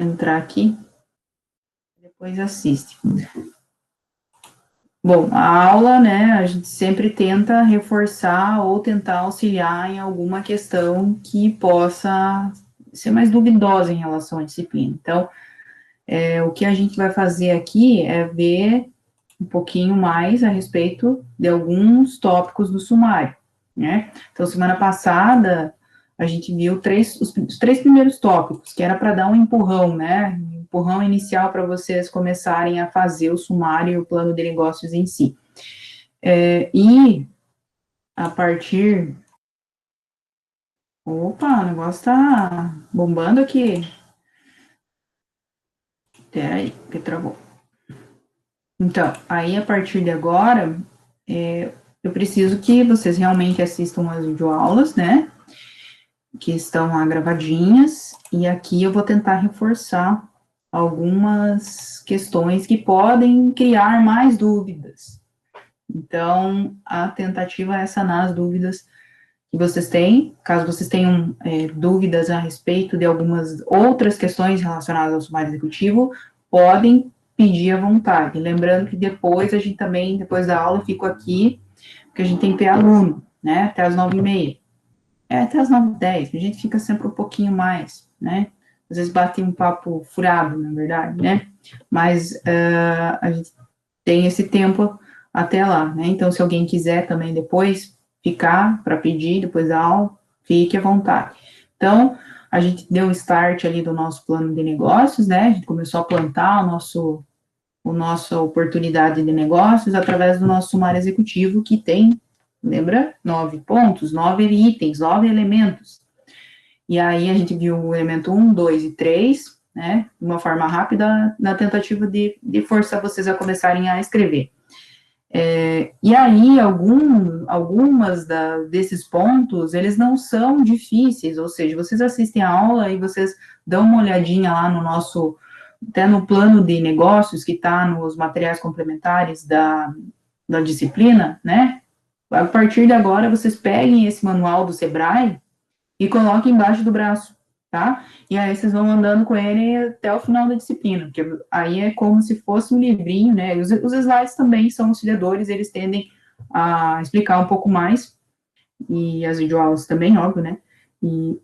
entrar aqui, depois assiste. Bom, a aula, né, a gente sempre tenta reforçar ou tentar auxiliar em alguma questão que possa ser mais duvidosa em relação à disciplina. Então, o que a gente vai fazer aqui é ver um pouquinho mais a respeito de alguns tópicos do sumário, né? Então, semana passada, a gente viu os três primeiros tópicos, que era para dar um empurrão, né? Um empurrão inicial para vocês começarem a fazer o sumário e o plano de negócios em si. E a partir... Opa, o negócio tá bombando aqui. Peraí, que travou. Então, aí a partir de agora, eu preciso que vocês realmente assistam as videoaulas, né? Que estão lá gravadinhas, e aqui eu vou tentar reforçar algumas questões que podem criar mais dúvidas. Então, a tentativa é sanar as dúvidas que vocês têm, caso vocês tenham dúvidas a respeito de algumas outras questões relacionadas ao sumário executivo, podem pedir à vontade. Lembrando que depois, a gente também, depois da aula, eu fico aqui, porque a gente tem aluno, né, até as 9h30. Até as 9h10, a gente fica sempre um pouquinho mais, né, às vezes bate um papo furado, na verdade, né, mas a gente tem esse tempo até lá, né, então se alguém quiser também depois ficar para pedir, depois da aula, fique à vontade. Então, a gente deu um start ali do nosso plano de negócios, né, a gente começou a plantar a nossa oportunidade de negócios através do nosso sumário executivo, que tem, lembra? 9 pontos, 9 itens, 9 elementos. E aí a gente viu o elemento 1, 2 e 3, né, de uma forma rápida, na tentativa de forçar vocês a começarem a escrever. E aí, algumas desses pontos, eles não são difíceis, ou seja, vocês assistem a aula e vocês dão uma olhadinha lá no nosso, até no plano de negócios, que está nos materiais complementares da disciplina, né? A partir de agora, vocês peguem esse manual do Sebrae e coloquem embaixo do braço, tá? E aí vocês vão andando com ele até o final da disciplina, porque aí é como se fosse um livrinho, né? Os slides também são auxiliadores, eles tendem a explicar um pouco mais, e as videoaulas também, óbvio, né? E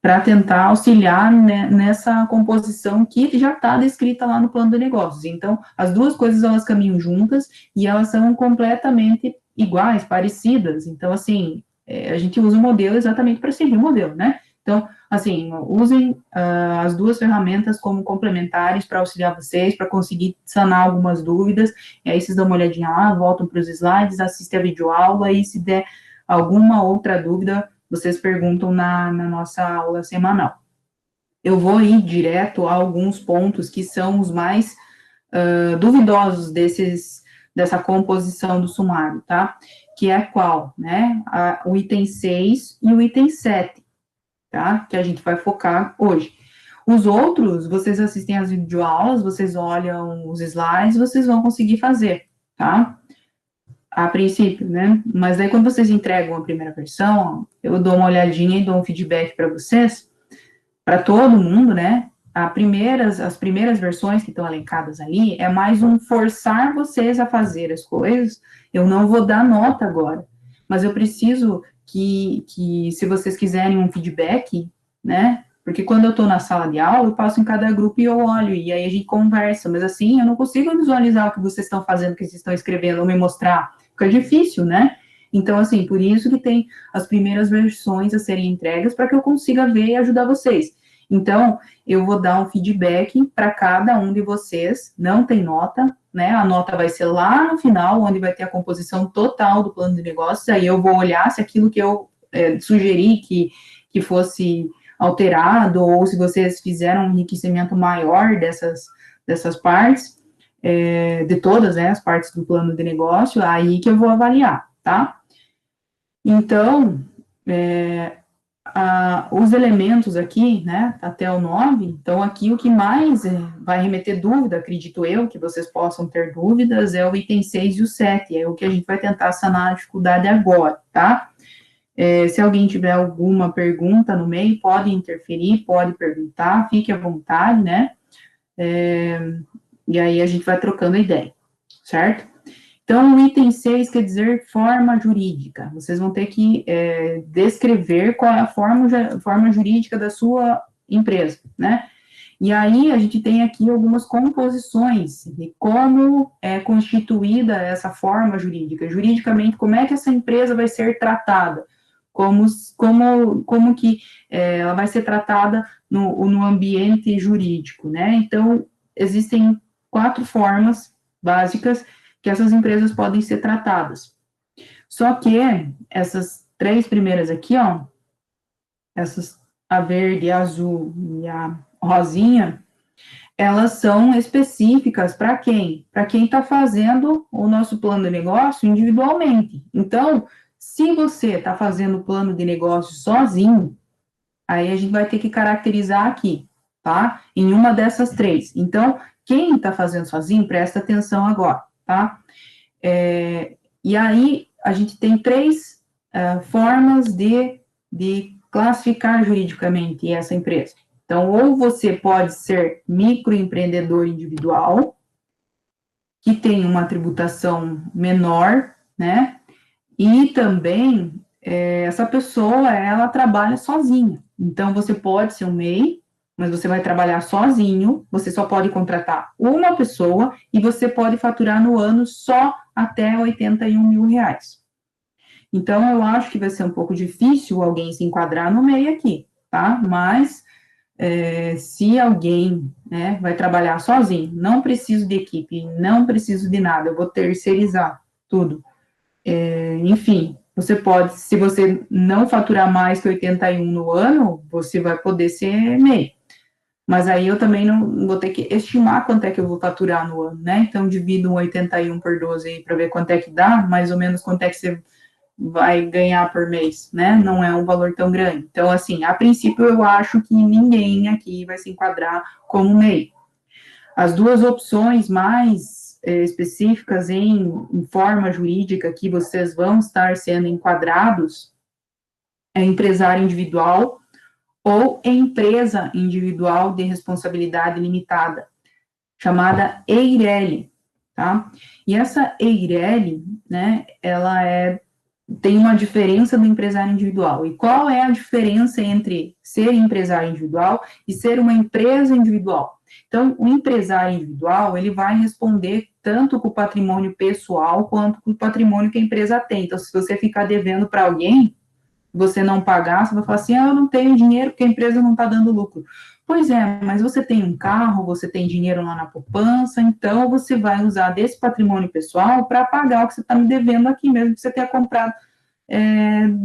para tentar auxiliar, né, nessa composição que já está descrita lá no plano de negócios. Então, as duas coisas, elas caminham juntas, e elas são completamente iguais, parecidas. Então, assim, a gente usa o modelo exatamente para seguir o modelo, né? Então, assim, usem as duas ferramentas como complementares para auxiliar vocês, para conseguir sanar algumas dúvidas, e aí vocês dão uma olhadinha lá, voltam para os slides, assistem a videoaula, e se der alguma outra dúvida, vocês perguntam na nossa aula semanal. Eu vou ir direto a alguns pontos que são os mais duvidosos dessa composição do sumário, tá? Que é qual, né? O item 6 e o item 7, tá? Que a gente vai focar hoje. Os outros, vocês assistem às videoaulas, vocês olham os slides, vocês vão conseguir fazer, tá? A princípio, né? Mas aí, quando vocês entregam a primeira versão, eu dou uma olhadinha e dou um feedback para vocês, para todo mundo, né? As primeiras versões que estão elencadas ali, é mais um forçar vocês a fazer as coisas. Eu não vou dar nota agora, mas eu preciso que se vocês quiserem um feedback, né? Porque quando eu estou na sala de aula, eu passo em cada grupo e eu olho, e aí a gente conversa, mas assim, eu não consigo visualizar o que vocês estão fazendo, o que vocês estão escrevendo, ou me mostrar, fica difícil, né? Então, assim, por isso que tem as primeiras versões a serem entregues, para que eu consiga ver e ajudar vocês. Então, eu vou dar um feedback para cada um de vocês, não tem nota, né? A nota vai ser lá no final, onde vai ter a composição total do plano de negócios, aí eu vou olhar se aquilo que eu sugeri que fosse alterado, ou se vocês fizeram um enriquecimento maior dessas partes, de todas, né, as partes do plano de negócio, aí que eu vou avaliar, tá? Então, os elementos aqui, né, até o 9, então aqui o que mais vai remeter dúvida, acredito eu, que vocês possam ter dúvidas, é o item 6 e o 7, é o que a gente vai tentar sanar a dificuldade agora, tá? Se alguém tiver alguma pergunta no meio, pode interferir, pode perguntar, fique à vontade, né? E aí a gente vai trocando ideia, certo? Então, o item 6 quer dizer forma jurídica. Vocês vão ter que descrever qual é a forma jurídica da sua empresa, né? E aí, a gente tem aqui algumas composições de como é constituída essa forma jurídica. Juridicamente, como é que essa empresa vai ser tratada? Como que ela vai ser tratada no ambiente jurídico, né? Então, existem 4 formas básicas que essas empresas podem ser tratadas. Só que essas 3 primeiras aqui, ó, a verde, a azul e a rosinha, elas são específicas para quem? Para quem está fazendo o nosso plano de negócio individualmente. Então, se você está fazendo o plano de negócio sozinho, aí a gente vai ter que caracterizar aqui, tá? Em uma dessas 3. Então, quem está fazendo sozinho, presta atenção agora, tá? E aí, a gente tem 3 formas de classificar juridicamente essa empresa. Então, ou você pode ser microempreendedor individual, que tem uma tributação menor, né? E também, essa pessoa, ela trabalha sozinha. Então, você pode ser um MEI, mas você vai trabalhar sozinho, você só pode contratar uma pessoa e você pode faturar no ano só até R$ 81.000. Então, eu acho que vai ser um pouco difícil alguém se enquadrar no MEI aqui, tá? Mas, se alguém, né, vai trabalhar sozinho, não preciso de equipe, não preciso de nada, eu vou terceirizar tudo. Enfim, você pode, se você não faturar mais que 81 no ano, você vai poder ser MEI. Mas aí eu também não vou ter que estimar quanto é que eu vou faturar no ano, né? Então, divido um 81 por 12 aí para ver quanto é que dá, mais ou menos quanto é que você vai ganhar por mês, né? Não é um valor tão grande. Então, assim, a princípio, eu acho que ninguém aqui vai se enquadrar como MEI. As 2 opções mais específicas em forma jurídica que vocês vão estar sendo enquadrados é empresário individual ou empresa individual de responsabilidade limitada, chamada EIRELI, tá? E essa EIRELI, né, ela tem uma diferença do empresário individual. E qual é a diferença entre ser empresário individual e ser uma empresa individual? Então, o empresário individual, ele vai responder tanto com o patrimônio pessoal quanto com o patrimônio que a empresa tem. Então, se você ficar devendo para alguém, você não pagar, você vai falar assim, eu não tenho dinheiro porque a empresa não está dando lucro. Pois é, mas você tem um carro, você tem dinheiro lá na poupança, então você vai usar desse patrimônio pessoal para pagar o que você está me devendo aqui, mesmo que você tenha comprado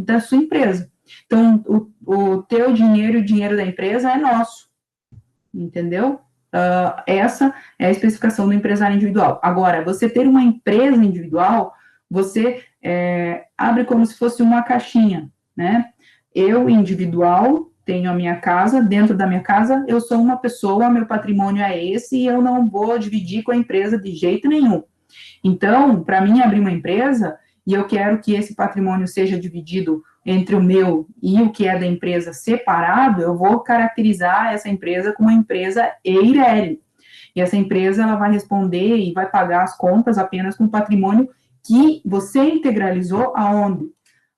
da sua empresa. Então, o teu dinheiro e o dinheiro da empresa é nosso, entendeu? Essa é a especificação do empresário individual. Agora, você ter uma empresa individual, você abre como se fosse uma caixinha, né? Eu, individual, tenho a minha casa, dentro da minha casa, eu sou uma pessoa, meu patrimônio é esse, e eu não vou dividir com a empresa de jeito nenhum. Então, para mim abrir uma empresa, e eu quero que esse patrimônio seja dividido entre o meu e o que é da empresa separado, eu vou caracterizar essa empresa como uma empresa EIRELI. E essa empresa, ela vai responder e vai pagar as contas apenas com o patrimônio que você integralizou aonde?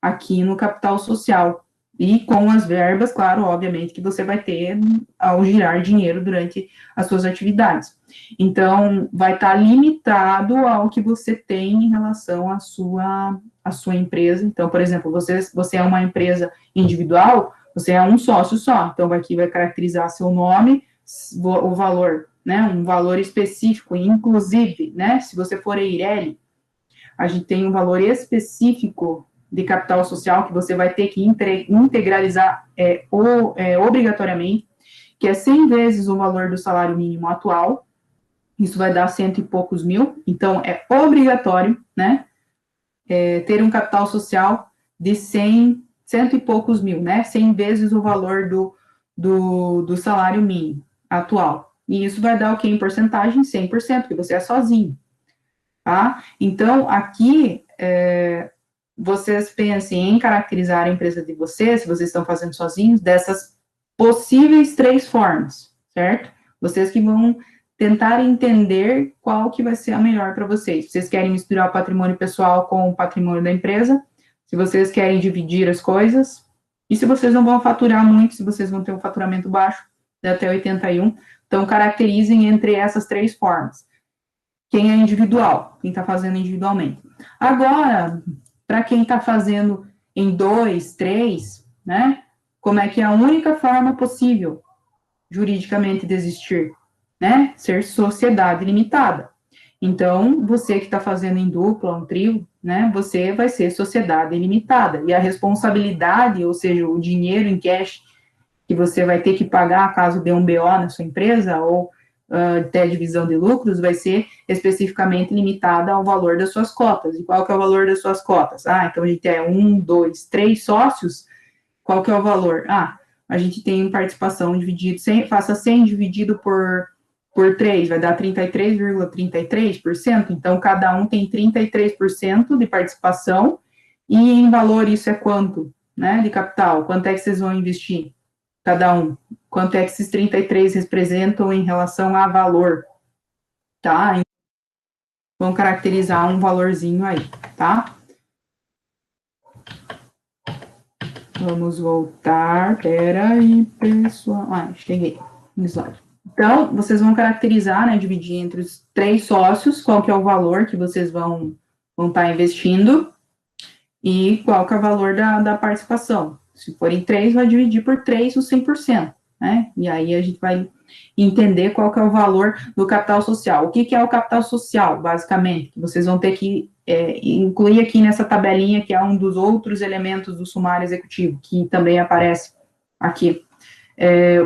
Aqui no capital social. E com as verbas, claro, obviamente, que você vai ter ao girar dinheiro durante as suas atividades. Então, vai estar limitado ao que você tem em relação à sua empresa. Então, por exemplo, você é uma empresa individual, você é um sócio só. Então, aqui vai caracterizar seu nome, o valor, né? Um valor específico, inclusive, né? Se você for EIRELI, a gente tem um valor específico de capital social que você vai ter que integralizar obrigatoriamente, que é 100 vezes o valor do salário mínimo atual. Isso vai dar 100 e poucos mil. Então, é obrigatório, né, ter um capital social de 100 e poucos mil, né, 100 vezes o valor do salário mínimo atual. E isso vai dar o quê em porcentagem? 100%, porque você é sozinho. Tá? Então, aqui, vocês pensem em caracterizar a empresa de vocês, se vocês estão fazendo sozinhos, dessas possíveis 3 formas, certo? Vocês que vão tentar entender qual que vai ser a melhor para vocês. Vocês querem misturar o patrimônio pessoal com o patrimônio da empresa, se vocês querem dividir as coisas, e se vocês não vão faturar muito, se vocês vão ter um faturamento baixo, de até 81, então caracterizem entre essas 3 formas. Quem é individual, quem está fazendo individualmente. Agora, para quem está fazendo em 2, 3, né, como é que é a única forma possível, juridicamente, de existir, né, ser sociedade limitada. Então, você que está fazendo em dupla, um trio, né, você vai ser sociedade limitada, e a responsabilidade, ou seja, o dinheiro em cash que você vai ter que pagar caso dê um BO na sua empresa, ou até divisão de lucros, vai ser especificamente limitada ao valor das suas cotas. E qual que é o valor das suas cotas? Então a gente é 1, 2, 3 sócios, qual que é o valor? A gente tem participação dividido, faça 100 dividido por 3, vai dar 33,33%, então cada um tem 33% de participação, e em valor isso é quanto, né, de capital? Quanto é que vocês vão investir? Cada um. Quanto é que esses 33 representam em relação a valor, tá? Vão caracterizar um valorzinho aí, tá? Vamos voltar, peraí, pessoal. Cheguei no slide. Então, vocês vão caracterizar, né, dividir entre os 3 sócios, qual que é o valor que vocês vão estar investindo, e qual que é o valor da participação. Se forem 3, vai dividir por 3 os 100%, né? E aí a gente vai entender qual que é o valor do capital social. O que que é o capital social, basicamente? Vocês vão ter que incluir aqui nessa tabelinha, que é um dos outros elementos do sumário executivo, que também aparece aqui.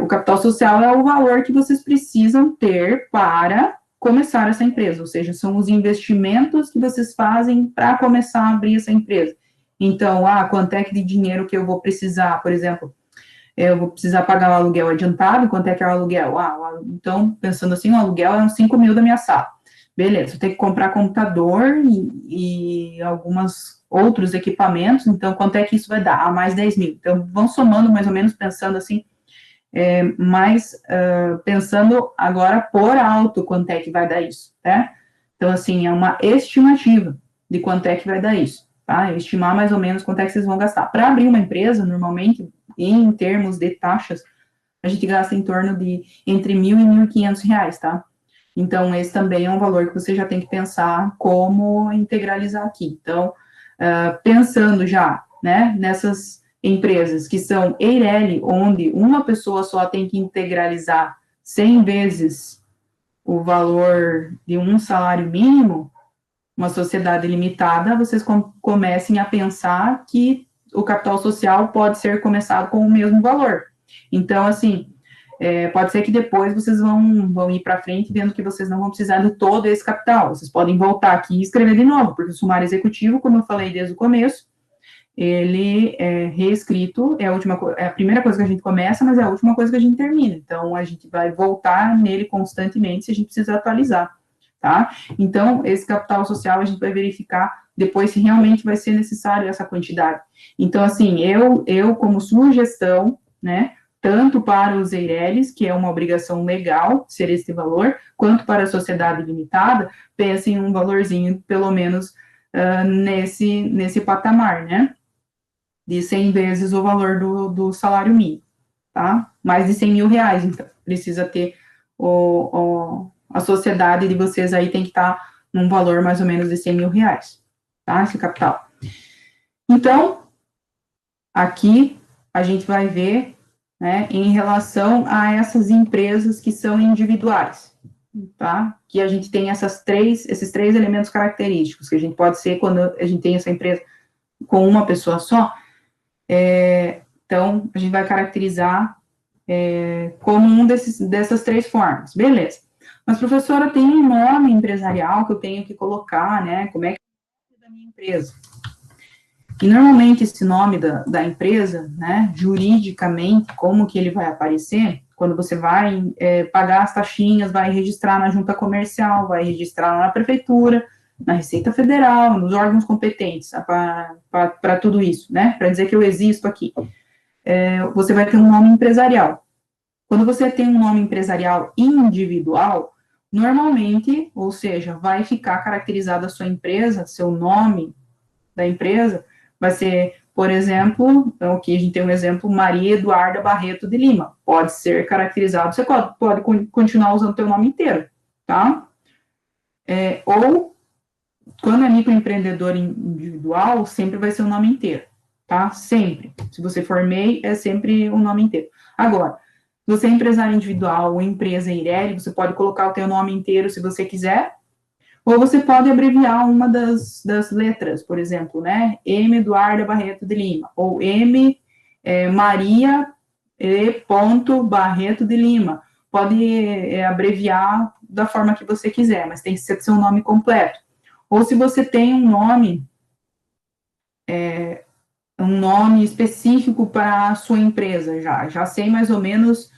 O capital social é o valor que vocês precisam ter para começar essa empresa, ou seja, são os investimentos que vocês fazem para começar a abrir essa empresa. Então, quanto é que de dinheiro que eu vou precisar, por exemplo, eu vou precisar pagar o aluguel adiantado, quanto é que é o aluguel? Então, pensando assim, o aluguel é uns 5 mil da minha sala. Beleza, eu tenho que comprar computador e alguns outros equipamentos, então, quanto é que isso vai dar? Mais 10 mil. Então, vão somando mais ou menos, pensando assim, pensando agora por alto quanto é que vai dar isso, tá? Então, assim, é uma estimativa de quanto é que vai dar isso, tá? Estimar mais ou menos quanto é que vocês vão gastar. Para abrir uma empresa, normalmente, em termos de taxas, a gente gasta em torno de entre R$ 1.000 e R$ 1.500, tá? Então, esse também é um valor que você já tem que pensar como integralizar aqui. Então, pensando já, né, nessas empresas que são EIRELI, onde uma pessoa só tem que integralizar 100 vezes o valor de um salário mínimo, uma sociedade limitada, vocês comecem a pensar que o capital social pode ser começado com o mesmo valor. Então, assim, pode ser que depois vocês vão ir para frente vendo que vocês não vão precisar de todo esse capital. Vocês podem voltar aqui e escrever de novo, porque o sumário executivo, como eu falei desde o começo, ele é reescrito, é a primeira coisa que a gente começa, mas é a última coisa que a gente termina. Então, a gente vai voltar nele constantemente se a gente precisar atualizar, tá? Então, esse capital social a gente vai verificar depois se realmente vai ser necessário essa quantidade. Então, assim, eu como sugestão, né, tanto para os EIRELIs, que é uma obrigação legal ser esse valor, quanto para a sociedade limitada, pensem em um valorzinho, pelo menos, nesse patamar, né? De 100 vezes o valor do salário mínimo, tá? Mais de 100 mil reais, então, precisa ter a sociedade de vocês aí tem que estar num valor mais ou menos de 100 mil reais, tá? Esse capital. Então, aqui a gente vai ver, né, em relação a essas empresas que são individuais, tá? Que a gente tem esses três elementos característicos, que a gente pode ser quando a gente tem essa empresa com uma pessoa só, então, a gente vai caracterizar como dessas 3 formas. Beleza. Mas, professora, tem um nome empresarial que eu tenho que colocar, né? Como é que é da minha empresa? E, normalmente, esse nome da empresa, né, juridicamente, como que ele vai aparecer? Quando você vai pagar as taxinhas, vai registrar na junta comercial, vai registrar na prefeitura, na Receita Federal, nos órgãos competentes para tudo isso, né? Para dizer que eu existo aqui. Você vai ter um nome empresarial. Quando você tem um nome empresarial individual, normalmente, ou seja, vai ficar caracterizada a sua empresa, seu nome da empresa, vai ser, por exemplo, então aqui a gente tem um exemplo, Maria Eduarda Barreto de Lima. Pode ser caracterizado, você pode continuar usando o seu nome inteiro, tá? Ou, quando é microempreendedor individual, sempre vai ser o nome inteiro, tá? Sempre. Se você for MEI, é sempre o nome inteiro. Agora, se você é empresário individual ou empresa Eireli, você pode colocar o teu nome inteiro se você quiser, ou você pode abreviar uma das letras, por exemplo, né? M. Eduarda Barreto de Lima, ou M. Maria E. Barreto de Lima. Pode abreviar da forma que você quiser, mas tem que ser seu nome completo. Ou se você tem um nome específico para a sua empresa, já sei mais ou menos,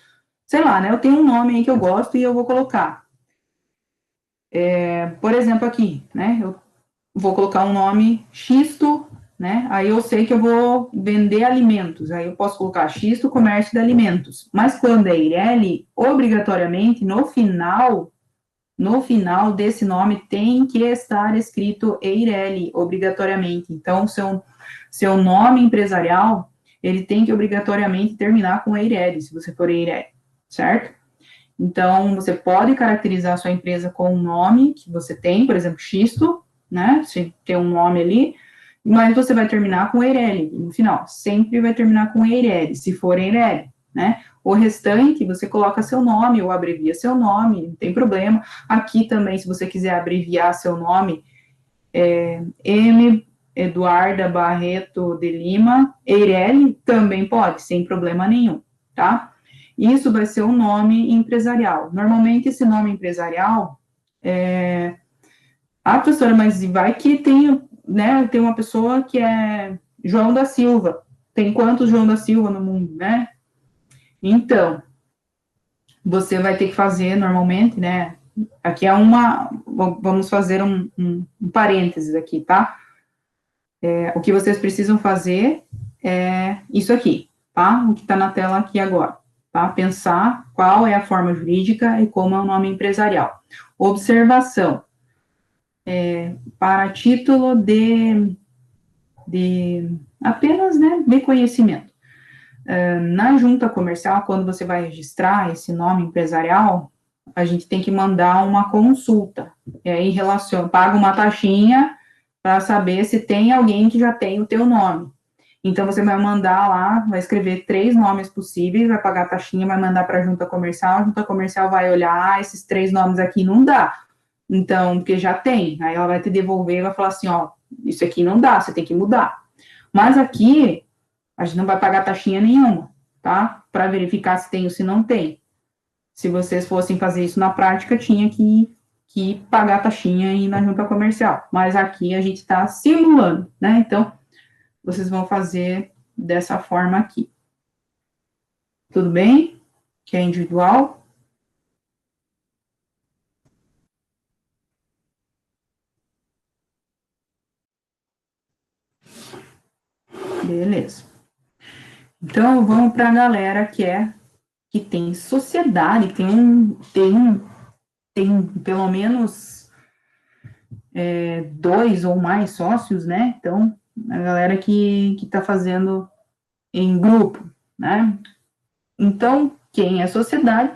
sei lá, né? Eu tenho um nome aí que eu gosto e eu vou colocar. Por exemplo, aqui, né? Eu vou colocar um nome Xisto, né? Aí eu sei que eu vou vender alimentos. Aí eu posso colocar Xisto Comércio de Alimentos. Mas quando é Eireli, obrigatoriamente, no final desse nome tem que estar escrito Eireli, obrigatoriamente. Então, seu nome empresarial, ele tem que obrigatoriamente terminar com Eireli, se você for Eireli, certo? Então, você pode caracterizar a sua empresa com um nome que você tem, por exemplo, Xisto, né? Se tem um nome ali, mas você vai terminar com Eireli no final. Sempre vai terminar com Eireli, se for Eireli, né? O restante, você coloca seu nome ou abrevia seu nome, não tem problema. Aqui também, se você quiser abreviar seu nome, M. Eduarda Barreto de Lima, Eireli, também pode, sem problema nenhum, tá? Isso vai ser o nome empresarial. Normalmente, esse nome empresarial professora, mas vai que tem, né, tem uma pessoa que é João da Silva. Tem quantos João da Silva no mundo, né? Então, você vai ter que fazer normalmente, né? Aqui vamos fazer um parênteses aqui, tá? O que vocês precisam fazer é isso aqui, tá? O que está na tela aqui agora, tá? Pensar qual é a forma jurídica e como é o nome empresarial. Observação. Para título de apenas, né, de conhecimento. Na junta comercial, quando você vai registrar esse nome empresarial, a gente tem que mandar uma consulta, e aí paga uma taxinha para saber se tem alguém que já tem o teu nome. Então, você vai mandar lá, vai escrever 3 nomes possíveis, vai pagar a taxinha, vai mandar para a junta comercial vai olhar, esses 3 nomes aqui não dá. Então, porque já tem, aí ela vai te devolver e vai falar assim, ó, isso aqui não dá, você tem que mudar. Mas aqui, a gente não vai pagar taxinha nenhuma, tá? Para verificar se tem ou se não tem. Se vocês fossem fazer isso na prática, tinha que pagar taxinha aí na junta comercial. Mas aqui a gente está simulando, né? Então, vocês vão fazer dessa forma aqui. Tudo bem? Que é individual. Beleza. Então, vamos para a galera que tem sociedade, que tem pelo menos 2 ou mais sócios, né? Então, a galera que está fazendo em grupo, né? Então, quem é sociedade,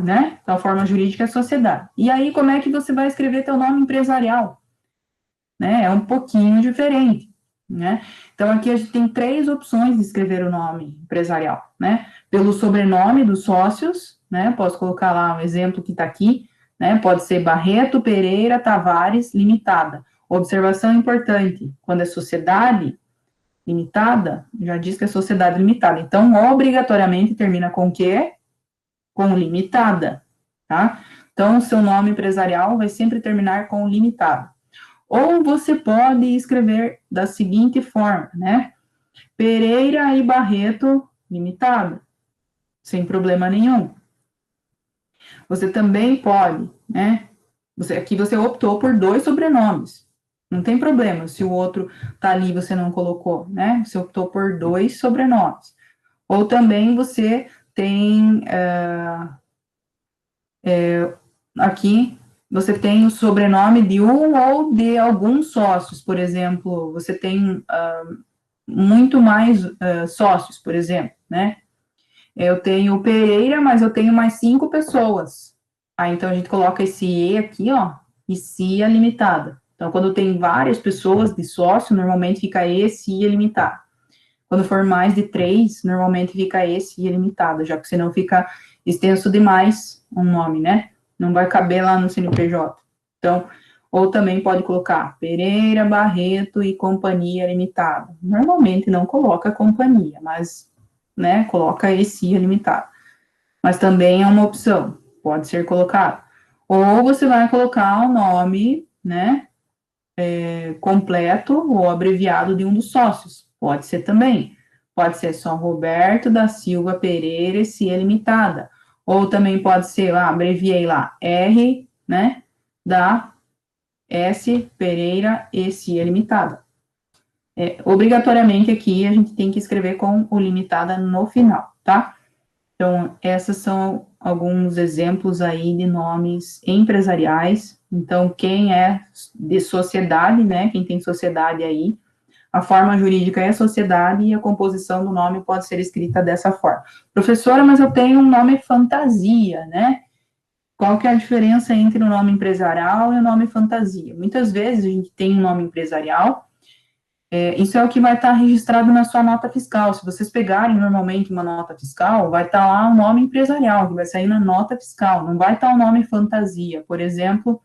né? Então, a forma jurídica é sociedade. E aí, como é que você vai escrever teu nome empresarial? Né? É um pouquinho diferente, né? Então, aqui a gente tem 3 opções de escrever o nome empresarial, né? Pelo sobrenome dos sócios, né? Posso colocar lá um exemplo que está aqui, né? Pode ser Barreto Pereira Tavares Limitada. Observação importante, quando é sociedade limitada, já diz que é sociedade limitada. Então, obrigatoriamente termina com o quê? Com limitada, tá? Então, o seu nome empresarial vai sempre terminar com limitada. Ou você pode escrever da seguinte forma, né? Pereira e Barreto Limitada, sem problema nenhum. Você também pode, né? Aqui você optou por 2 sobrenomes. Não tem problema, se o outro tá ali e você não colocou, né? Você optou por 2 sobrenomes. Ou também você tem aqui, você tem o sobrenome de um ou de alguns sócios, por exemplo, você tem muito mais sócios, por exemplo, né? Eu tenho o Pereira, mas eu tenho mais 5 pessoas. Aí, então, a gente coloca esse E aqui, ó, e CIA limitada. Então, quando tem várias pessoas de sócio, normalmente fica E, CIA limitada. Quando for mais de 3, normalmente fica E, CIA limitada, já que senão fica extenso demais um nome, né? Não vai caber lá no CNPJ. Então, ou também pode colocar Pereira, Barreto e Companhia Limitada. Normalmente não coloca companhia, mas, né, coloca ECIA Limitada. Mas também é uma opção, pode ser colocado. Ou você vai colocar o nome, né, completo ou abreviado de um dos sócios, pode ser também. Pode ser só Roberto da Silva Pereira ECIA Limitada. Ou também pode ser, abreviei lá, R, né, da S Pereira ECIA Limitada. Obrigatoriamente aqui a gente tem que escrever com o limitada no final, tá? Então, esses são alguns exemplos aí de nomes empresariais. Então, quem é de sociedade, né? Quem tem sociedade aí, a forma jurídica é sociedade e a composição do nome pode ser escrita dessa forma. Professora, mas eu tenho um nome fantasia, né? Qual que é a diferença entre o nome empresarial e o nome fantasia? Muitas vezes a gente tem um nome empresarial. Isso é o que vai estar registrado na sua nota fiscal. Se vocês pegarem normalmente uma nota fiscal, vai estar lá o nome empresarial, que vai sair na nota fiscal, não vai estar o nome fantasia. Por exemplo,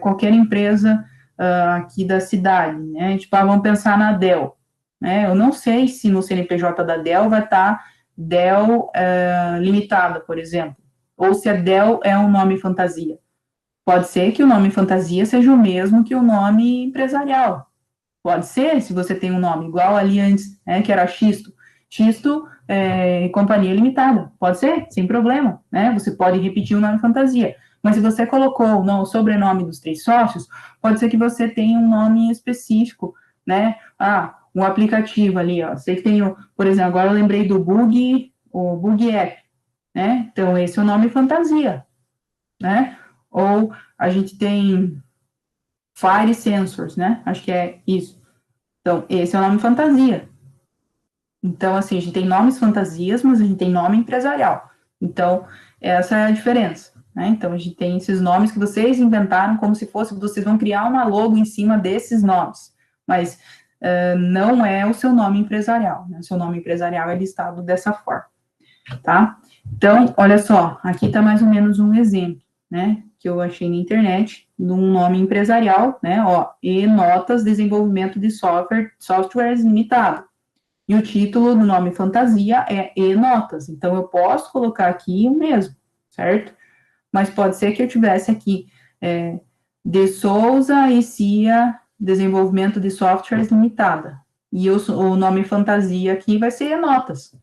qualquer empresa aqui da cidade, né? Tipo, vamos pensar na Dell, né? Eu não sei se no CNPJ da Dell vai estar Dell Limitada, por exemplo, ou se a Dell é um nome fantasia. Pode ser que o nome fantasia seja o mesmo que o nome empresarial. Pode ser, se você tem um nome igual ali antes, né, que era Xisto. Xisto Companhia Limitada. Pode ser, sem problema, né? Você pode repetir o nome fantasia. Mas se você colocou o sobrenome dos 3 sócios, pode ser que você tenha um nome específico, né? Um aplicativo ali, ó. Sei que tem, por exemplo, agora eu lembrei do o Bug App, né? Então, esse é o nome fantasia, né? Ou a gente tem Fire Sensors, né? Acho que é isso. Então, esse é o nome fantasia. Então, assim, a gente tem nomes fantasias, mas a gente tem nome empresarial. Então, essa é a diferença, né? Então, a gente tem esses nomes que vocês inventaram como se fosse, vocês vão criar uma logo em cima desses nomes, mas não é o seu nome empresarial, né? O seu nome empresarial é listado dessa forma, tá? Então, olha só, aqui está mais ou menos um exemplo, né, que eu achei na internet, de um nome empresarial, né, ó, E-Notas Desenvolvimento de Softwares Limitado. E o título do nome fantasia é E-Notas, então eu posso colocar aqui o mesmo, certo? Mas pode ser que eu tivesse aqui de Souza e Cia Desenvolvimento de Softwares Limitada. E o nome fantasia aqui vai ser E-Notas.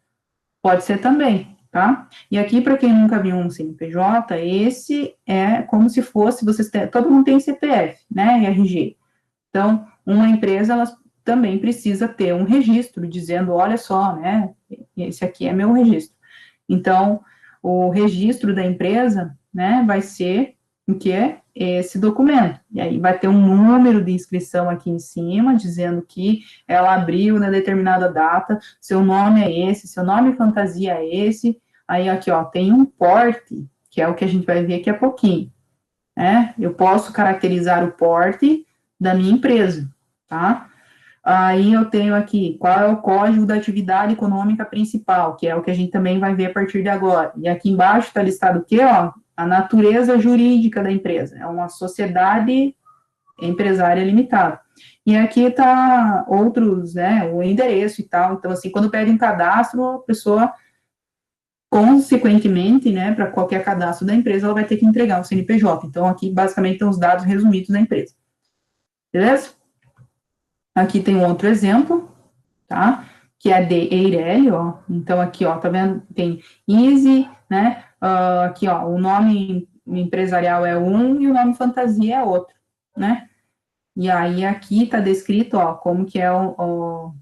Pode ser também, tá? E aqui, para quem nunca viu um CNPJ, esse é como se fosse, todo mundo tem CPF, né, RG. Então, uma empresa, ela também precisa ter um registro, dizendo, olha só, né, esse aqui é meu registro. Então, o registro da empresa, né, vai ser o que é esse documento. E aí vai ter um número de inscrição aqui em cima, dizendo que ela abriu na determinada data, seu nome é esse, seu nome fantasia é esse. Aí aqui, ó, tem um porte, que é o que a gente vai ver aqui a pouquinho, né? Eu posso caracterizar o porte da minha empresa, tá? Aí eu tenho aqui, qual é o código da atividade econômica principal, que é o que a gente também vai ver a partir de agora. E aqui embaixo está listado o quê, ó? A natureza jurídica da empresa. É uma sociedade empresária limitada. E aqui está outros, né, o endereço e tal. Então, assim, quando pede um cadastro, a pessoa, consequentemente, né, para qualquer cadastro da empresa, ela vai ter que entregar o CNPJ. Então, aqui, basicamente, estão os dados resumidos da empresa. Beleza? Aqui tem um outro exemplo, tá? Que é de Eireli, ó. Então, aqui, ó, tá vendo? Tem Easy, né? Aqui, ó, o nome empresarial é um e o nome fantasia é outro, né? E aí aqui está descrito, ó, como que é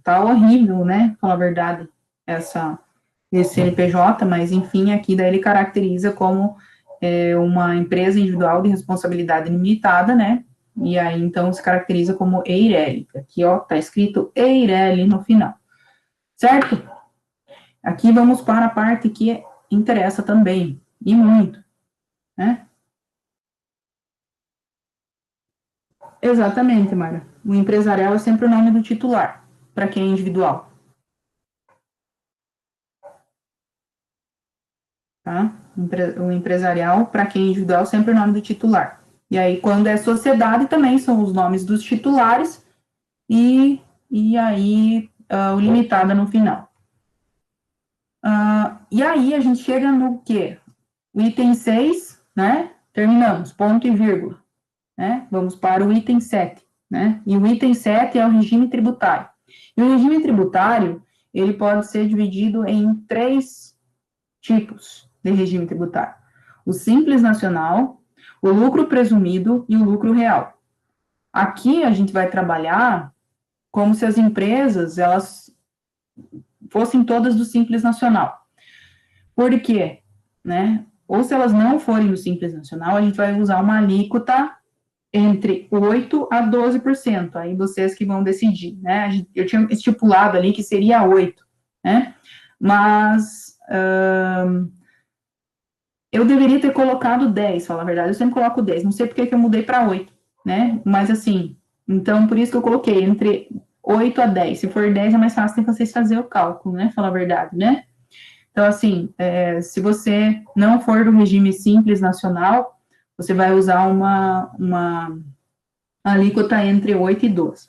tá horrível, né? Falar a verdade, esse CNPJ, mas enfim, aqui daí ele caracteriza como uma empresa individual de responsabilidade limitada, né? E aí então se caracteriza como EIRELI. Aqui, ó, tá escrito EIRELI no final, certo? Aqui vamos para a parte que interessa também, e muito, né? Exatamente, Mara. O empresarial é sempre o nome do titular, para quem é individual, tá? O empresarial, para quem é individual, é sempre o nome do titular. E aí, quando é sociedade, também são os nomes dos titulares e aí o limitada no final. E aí, a gente chega no quê? O item 6, né? Terminamos, ponto e vírgula, né? Vamos para o item 7, né? E o item 7 é o regime tributário. E o regime tributário, ele pode ser dividido em 3 tipos de regime tributário: o simples nacional, o lucro presumido e o lucro real. Aqui a gente vai trabalhar como se as empresas elas fossem todas do simples nacional. Por quê? Né? Ou se elas não forem do simples nacional, a gente vai usar uma alíquota entre 8% a 12%. Aí vocês que vão decidir, né? Eu tinha estipulado ali que seria 8%, né? Mas eu deveria ter colocado 10, falar a verdade. Eu sempre coloco 10, não sei porque que eu mudei para 8, né? Mas assim, então por isso que eu coloquei entre 8 a 10. Se for 10 é mais fácil de vocês fazerem o cálculo, né? Falar a verdade, né? Então, assim, se você não for do regime simples nacional, você vai usar uma alíquota entre 8 e 12.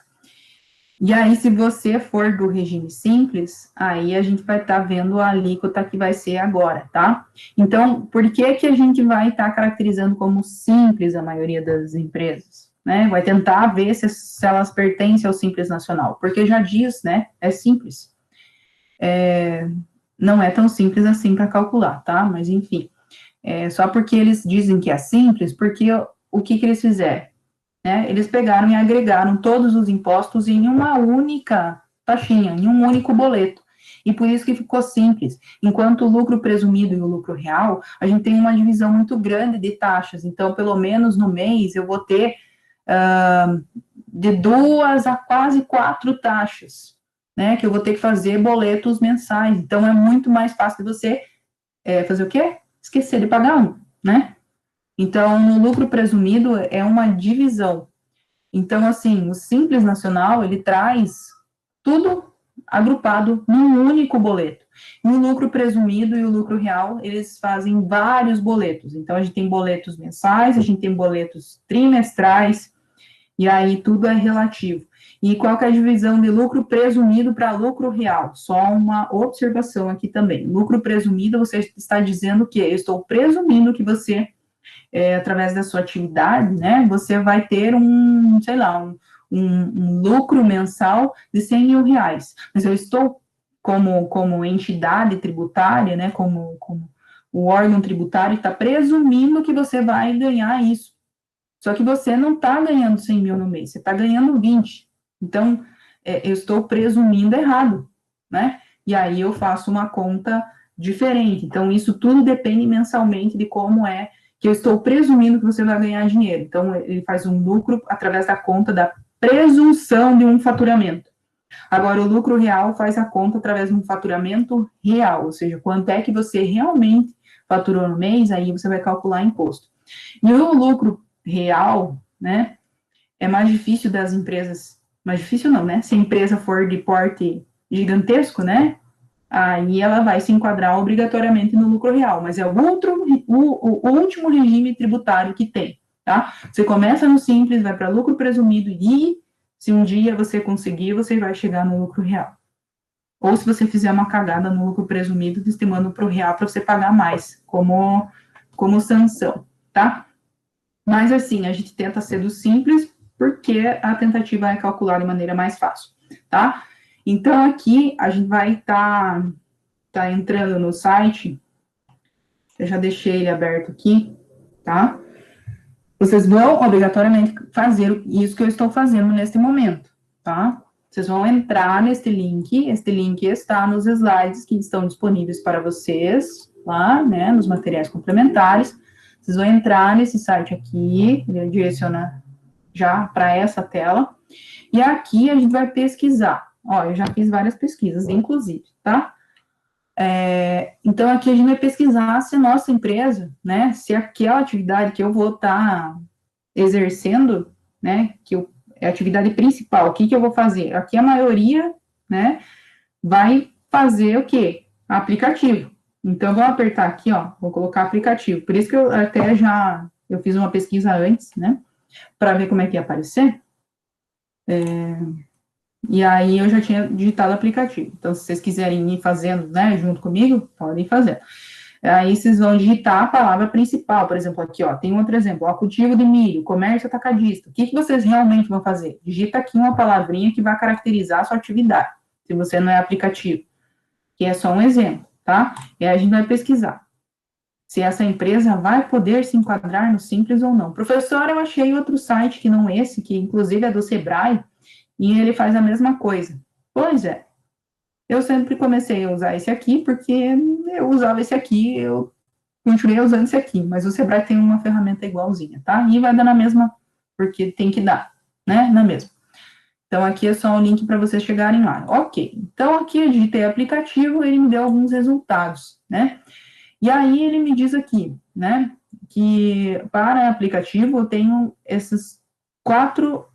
E aí, se você for do regime simples, aí a gente vai estar vendo a alíquota que vai ser agora, tá? Então, por que que a gente vai estar caracterizando como simples a maioria das empresas? Né? Vai tentar ver se elas pertencem ao simples nacional, porque já diz, né? É simples. Não é tão simples assim para calcular, tá? Mas enfim, só porque eles dizem que é simples, porque o que eles fizeram? Né? Eles pegaram e agregaram todos os impostos em uma única taxinha, em um único boleto. E por isso que ficou simples. Enquanto o lucro presumido e o lucro real, a gente tem uma divisão muito grande de taxas. Então, pelo menos no mês, eu vou ter de 2 a quase 4 taxas, né? Que eu vou ter que fazer boletos mensais. Então, é muito mais fácil de você fazer o quê? Esquecer de pagar um, né? Então, no lucro presumido é uma divisão. Então, assim, o Simples Nacional, ele traz tudo agrupado num único boleto. E o lucro presumido e o lucro real, eles fazem vários boletos. Então, a gente tem boletos mensais, a gente tem boletos trimestrais, e aí tudo é relativo. E qual que é a divisão de lucro presumido para lucro real? Só uma observação aqui também. Lucro presumido, você está dizendo que eu estou presumindo que você através da sua atividade, né, você vai ter sei lá, um lucro mensal de 100 mil reais. Mas eu estou, como entidade tributária, né, como o órgão tributário, está presumindo que você vai ganhar isso. Só que você não está ganhando 100 mil no mês, você está ganhando 20. Então, eu estou presumindo errado, né? E aí eu faço uma conta diferente. Então, isso tudo depende mensalmente de como é que eu estou presumindo que você vai ganhar dinheiro. Então, ele faz um lucro através da conta da presunção de um faturamento. Agora, o lucro real faz a conta através de um faturamento real, ou seja, quanto é que você realmente faturou no mês, aí você vai calcular imposto. E o lucro real, né, é mais difícil das empresas, mais difícil não, né, se a empresa for de porte gigantesco, né, aí ela vai se enquadrar obrigatoriamente no lucro real, mas é o último regime tributário que tem, tá? Você começa no simples, vai para lucro presumido e se um dia você conseguir, você vai chegar no lucro real. Ou se você fizer uma cagada no lucro presumido, eles te mandam para o real para você pagar mais, como sanção, tá? Mas assim, a gente tenta ser do simples, porque a tentativa é calcular de maneira mais fácil, tá? Então, aqui, a gente vai tá entrando no site, eu já deixei ele aberto aqui, tá? Vocês vão, obrigatoriamente, fazer isso que eu estou fazendo neste momento, tá? Vocês vão entrar neste link está nos slides que estão disponíveis para vocês, lá, né, nos materiais complementares. Vocês vão entrar nesse site aqui, ele direciona já para essa tela, e aqui a gente vai pesquisar. Ó, eu já fiz várias pesquisas, inclusive, tá? Então, aqui a gente vai pesquisar se nossa empresa, né, se aquela atividade que eu vou estar exercendo, né, é a atividade principal, o que eu vou fazer? Aqui a maioria, né, vai fazer o quê? Aplicativo. Então, eu vou apertar aqui, ó, vou colocar aplicativo. Por isso que eu até eu fiz uma pesquisa antes, né, para ver como é que ia aparecer. E aí eu já tinha digitado aplicativo. Então, se vocês quiserem ir fazendo, né, junto comigo, podem fazer. Aí vocês vão digitar a palavra principal, por exemplo, aqui, ó, tem outro exemplo, ó, cultivo de milho, comércio atacadista. O que vocês realmente vão fazer? Digita aqui uma palavrinha que vai caracterizar a sua atividade, se você não é aplicativo, que é só um exemplo, tá? E aí a gente vai pesquisar se essa empresa vai poder se enquadrar no Simples ou não. Professor, eu achei outro site que não esse, que inclusive é do Sebrae, e ele faz a mesma coisa. Pois é, eu sempre comecei a usar esse aqui, porque eu usava esse aqui, eu continuei usando esse aqui, mas o Sebrae tem uma ferramenta igualzinha, tá? E vai dar na mesma, porque tem que dar, né? Na mesma. Então, aqui é só um link para vocês chegarem lá. Ok, então aqui eu digitei aplicativo, ele me deu alguns resultados, né? E aí ele me diz aqui, né, que para aplicativo eu tenho essas quatro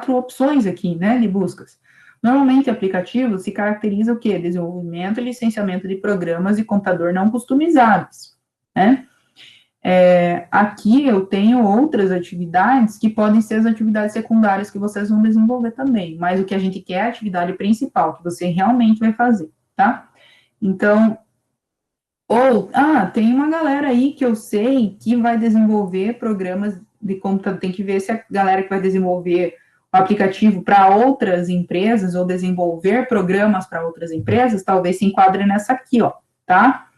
opções aqui, né, de buscas. Normalmente, aplicativo se caracteriza o quê? Desenvolvimento e licenciamento de programas e computador não customizáveis, né? Aqui eu tenho outras atividades que podem ser as atividades secundárias que vocês vão desenvolver também, mas o que a gente quer é a atividade principal, que você realmente vai fazer, tá? Então, tem uma galera aí que eu sei que vai desenvolver programas de computador, tem que ver se a galera que vai desenvolver o aplicativo para outras empresas ou desenvolver programas para outras empresas, talvez se enquadre nessa aqui, ó, tá?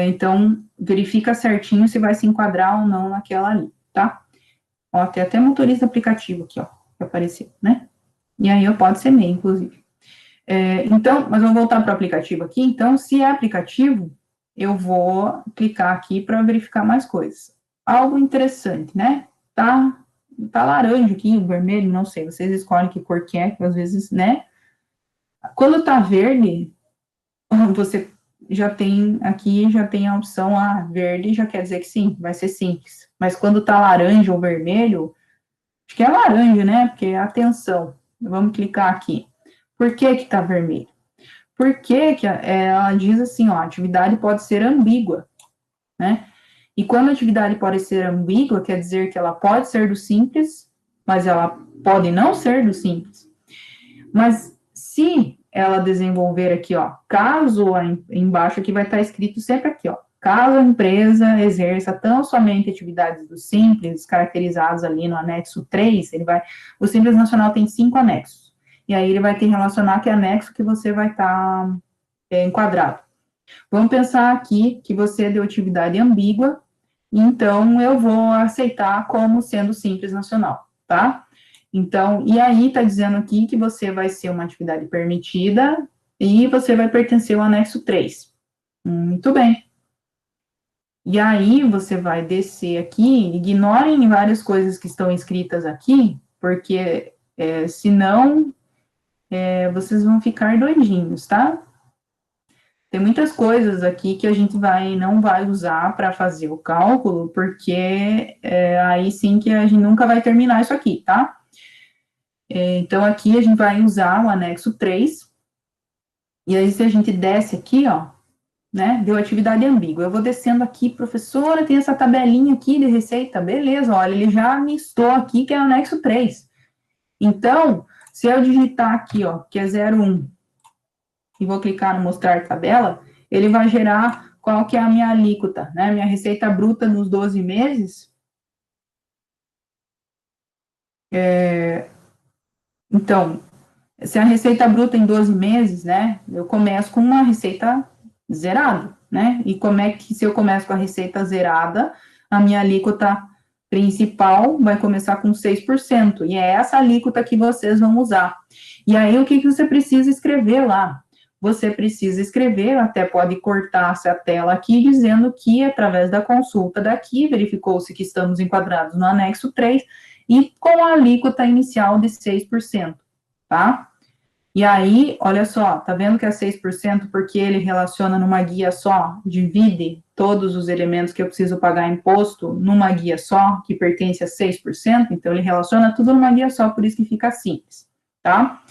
Então, verifica certinho se vai se enquadrar ou não naquela ali, tá? Ó, tem até motorista aplicativo aqui, ó, que apareceu, né? E aí, pode ser MEI, inclusive. Então, mas vamos voltar para o aplicativo aqui. Então, se é aplicativo, eu vou clicar aqui para verificar mais coisas. Algo interessante, né? Tá laranja aqui, vermelho, não sei. Vocês escolhem que cor que é, que às vezes, né? Quando tá verde, você já tem a opção verde, já quer dizer que sim, vai ser simples. Mas quando tá laranja ou vermelho, acho que é laranja, né? Porque é atenção. Vamos clicar aqui. Por que que tá vermelho? Porque ela diz assim, ó, a atividade pode ser ambígua, né? E quando a atividade pode ser ambígua, quer dizer que ela pode ser do simples, mas ela pode não ser do simples. Mas se ela desenvolver aqui, ó, caso embaixo aqui vai estar escrito sempre aqui, ó, caso a empresa exerça tão somente atividades do simples, caracterizadas ali no anexo 3, o Simples Nacional tem 5 anexos. E aí ele vai ter que relacionar que anexo que você vai estar enquadrado. Vamos pensar aqui que você deu atividade ambígua, então eu vou aceitar como sendo Simples Nacional, tá? Então, e aí está dizendo aqui que você vai ser uma atividade permitida e você vai pertencer ao anexo 3. Muito bem. E aí você vai descer aqui, ignorem várias coisas que estão escritas aqui, porque senão vocês vão ficar doidinhos, tá? Tem muitas coisas aqui que a gente não vai usar para fazer o cálculo, porque aí sim que a gente nunca vai terminar isso aqui, tá? Então, aqui a gente vai usar o anexo 3, e aí se a gente desce aqui, ó, né, deu atividade ambígua. Eu vou descendo aqui, professora, tem essa tabelinha aqui de receita, beleza, olha, ele já listou aqui que é o anexo 3. Então, se eu digitar aqui, ó, que é 01, e vou clicar no mostrar tabela, ele vai gerar qual que é a minha alíquota, né, minha receita bruta nos 12 meses. Então, se a receita bruta em 12 meses, né, eu começo com uma receita zerada, né, e como é que se eu começo com a receita zerada, a minha alíquota principal vai começar com 6%, e é essa alíquota que vocês vão usar. E aí, o que você precisa escrever lá? Você precisa escrever, até pode cortar essa tela aqui, dizendo que, através da consulta daqui, verificou-se que estamos enquadrados no anexo 3, e com a alíquota inicial de 6%, tá? E aí, olha só, tá vendo que é 6% porque ele relaciona numa guia só, divide todos os elementos que eu preciso pagar imposto numa guia só, que pertence a 6%, então ele relaciona tudo numa guia só, por isso que fica simples, tá?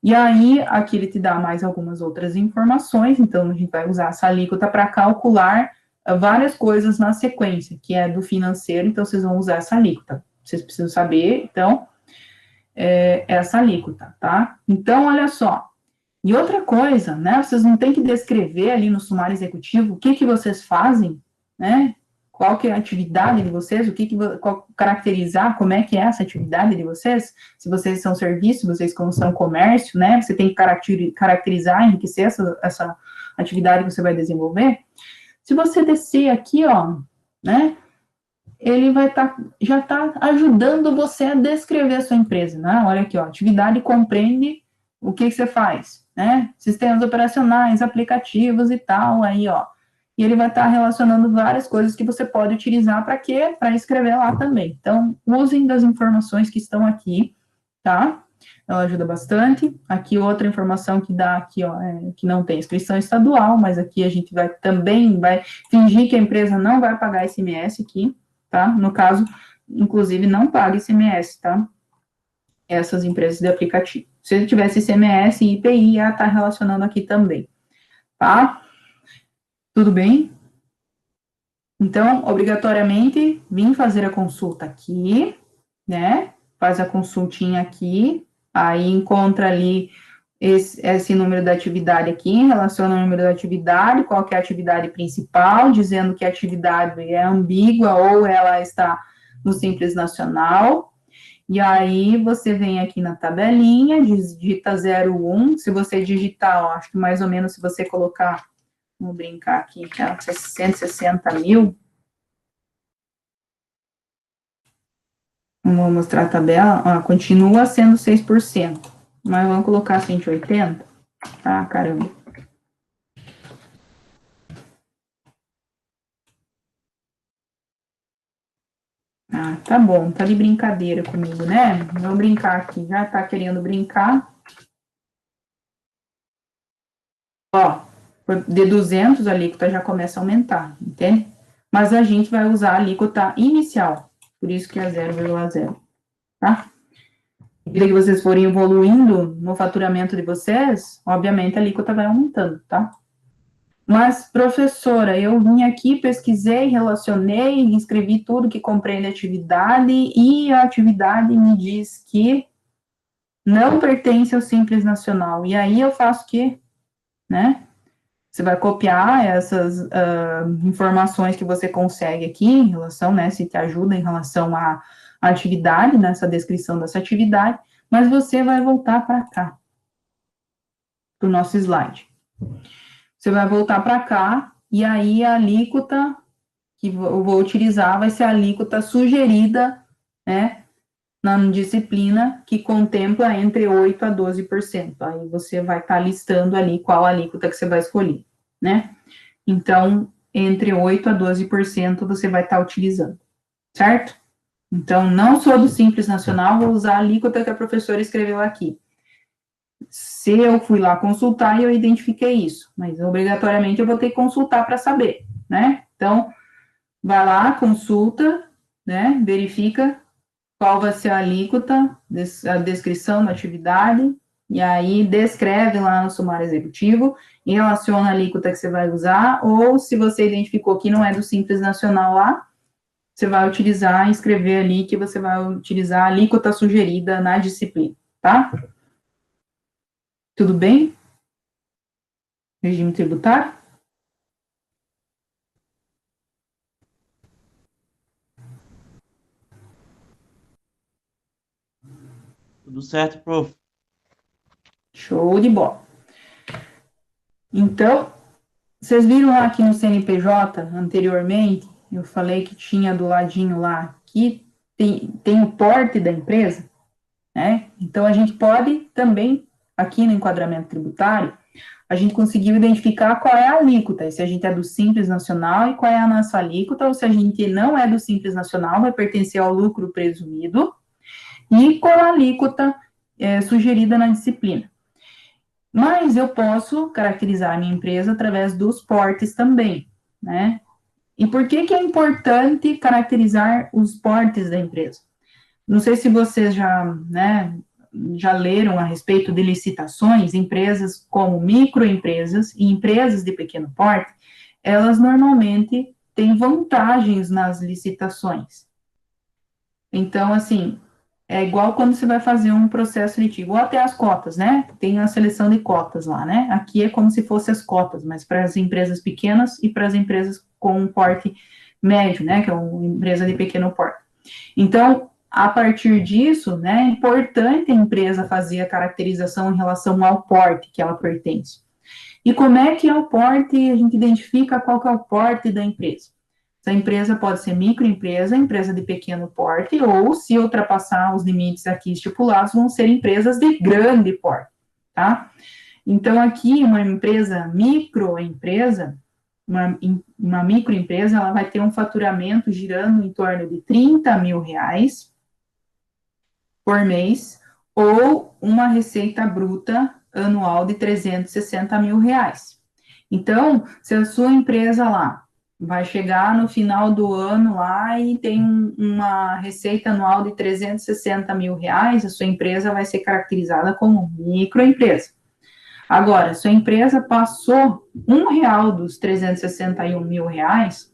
E aí, aqui ele te dá mais algumas outras informações, então a gente vai usar essa alíquota para calcular várias coisas na sequência, que é do financeiro, então vocês vão usar essa alíquota. Vocês precisam saber, então, essa alíquota, tá? Então, olha só. E outra coisa, né? Vocês não têm que descrever ali no sumário executivo o que vocês fazem, né? Qual que é a atividade de vocês, caracterizar como é que é essa atividade de vocês, se vocês são serviço, vocês como são comércio, né? Você tem que caracterizar, enriquecer essa atividade que você vai desenvolver. Se você descer aqui, ó, né? Ele vai já tá ajudando você a descrever a sua empresa, né? Olha aqui, ó, atividade compreende o que você faz, né? Sistemas operacionais, aplicativos e tal, aí, ó. E ele vai estar relacionando várias coisas que você pode utilizar para quê? Para escrever lá também. Então, usem das informações que estão aqui, tá? Ela ajuda bastante. Aqui, outra informação que dá aqui, ó, que não tem inscrição estadual, mas aqui a gente vai fingir que a empresa não vai pagar ICMS aqui, tá? No caso, inclusive, não paga ICMS, tá? Essas empresas de aplicativo. Se ele tivesse ICMS e IPI, ia estar relacionando aqui também, tá? Tudo bem? Então, obrigatoriamente, vim fazer a consulta aqui, né? Faz a consultinha aqui, aí encontra ali esse número da atividade aqui, relaciona o número da atividade, qual que é a atividade principal, dizendo que a atividade é ambígua ou ela está no Simples Nacional, e aí você vem aqui na tabelinha, digita 01, se você digitar, ó, acho que mais ou menos se você colocar, vamos brincar aqui, tá, 160 mil, vou mostrar a tabela, ó, continua sendo 6%, mas vamos colocar 180, tá, caramba. Ah, tá bom, tá de brincadeira comigo, né? Vamos brincar aqui, já tá querendo brincar. Ó, de 200 a alíquota já começa a aumentar, entende? Mas a gente vai usar a alíquota inicial, por isso que é 0,0, tá? À medida que vocês forem evoluindo no faturamento de vocês, obviamente a alíquota vai aumentando, tá? Mas, professora, eu vim aqui, pesquisei, relacionei, escrevi tudo que compreende a atividade, e a atividade me diz que não pertence ao Simples Nacional. E aí eu faço o quê? Né? Você vai copiar essas informações que você consegue aqui em relação, né, se te ajuda em relação à atividade, nessa descrição dessa atividade, mas você vai voltar para cá, para o nosso slide. Você vai voltar para cá, e aí a alíquota que eu vou utilizar vai ser a alíquota sugerida, né, na disciplina, que contempla entre 8% a 12%. Aí você vai estar listando ali qual alíquota que você vai escolher, né? Então, entre 8% a 12% você vai estar utilizando, certo? Então, não sou do Simples Nacional, vou usar a alíquota que a professora escreveu aqui. Se eu fui lá consultar e eu identifiquei isso, mas obrigatoriamente eu vou ter que consultar para saber, né? Então, vai lá, consulta, né? Verifica qual vai ser a alíquota, a descrição da atividade, e aí descreve lá no sumário executivo, e relaciona a alíquota que você vai usar, ou se você identificou que não é do Simples Nacional lá, você vai utilizar, escrever ali que você vai utilizar a alíquota sugerida na disciplina, tá? Tudo bem? Regime tributário? Tudo certo, prof. Show de bola. Então, vocês viram lá aqui no CNPJ, anteriormente, eu falei que tinha do ladinho lá, que tem o porte da empresa, né? Então, a gente pode também, aqui no enquadramento tributário, a gente conseguiu identificar qual é a alíquota, e se a gente é do Simples Nacional e qual é a nossa alíquota, ou se a gente não é do Simples Nacional, vai pertencer ao lucro presumido, e qual a alíquota sugerida na disciplina. Mas eu posso caracterizar a minha empresa através dos portes também, né? E por que é importante caracterizar os portes da empresa? Não sei se vocês já, né, já leram a respeito de licitações, empresas como microempresas e empresas de pequeno porte, elas normalmente têm vantagens nas licitações. Então, assim, é igual quando você vai fazer um processo seletivo, ou até as cotas, né? Tem a seleção de cotas lá, né? Aqui é como se fossem as cotas, mas para as empresas pequenas e para as empresas com um porte médio, né? Que é uma empresa de pequeno porte. Então, a partir disso, né, é importante a empresa fazer a caracterização em relação ao porte que ela pertence. E como é que é o porte? A gente identifica qual que é o porte da empresa. Essa empresa pode ser microempresa, empresa de pequeno porte, ou, se ultrapassar os limites aqui estipulados, vão ser empresas de grande porte, tá? Então, aqui, uma empresa microempresa, uma microempresa, ela vai ter um faturamento girando em torno de 30 mil reais por mês, ou uma receita bruta anual de 360 mil reais. Então, se a sua empresa lá vai chegar no final do ano lá e tem uma receita anual de 360 mil reais, a sua empresa vai ser caracterizada como microempresa. Agora, sua empresa passou R$ 1 dos 361 mil reais,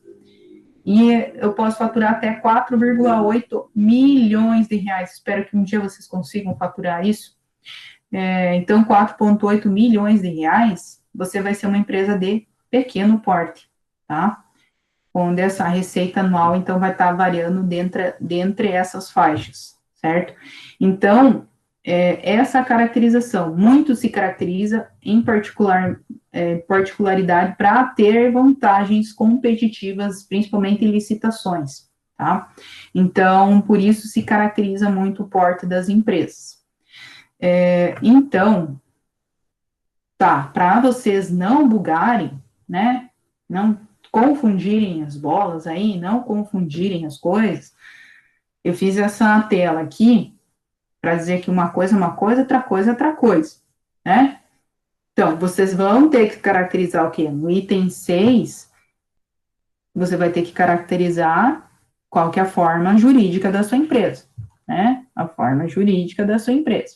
e eu posso faturar até 4,8 milhões de reais. Espero que um dia vocês consigam faturar isso. Então, 4,8 milhões de reais, você vai ser uma empresa de pequeno porte, tá? Onde essa receita anual, então, vai estar variando dentre essas faixas, certo? Então, essa caracterização, muito se caracteriza em particularidade para ter vantagens competitivas, principalmente em licitações, tá? Então, por isso se caracteriza muito o porte das empresas. Então, tá, para vocês não bugarem, né, não confundirem as bolas aí, não confundirem as coisas, eu fiz essa tela aqui para dizer que uma coisa é uma coisa, outra coisa, né? Então, vocês vão ter que caracterizar o quê? No item 6, você vai ter que caracterizar qual que é a forma jurídica da sua empresa, né? A forma jurídica da sua empresa.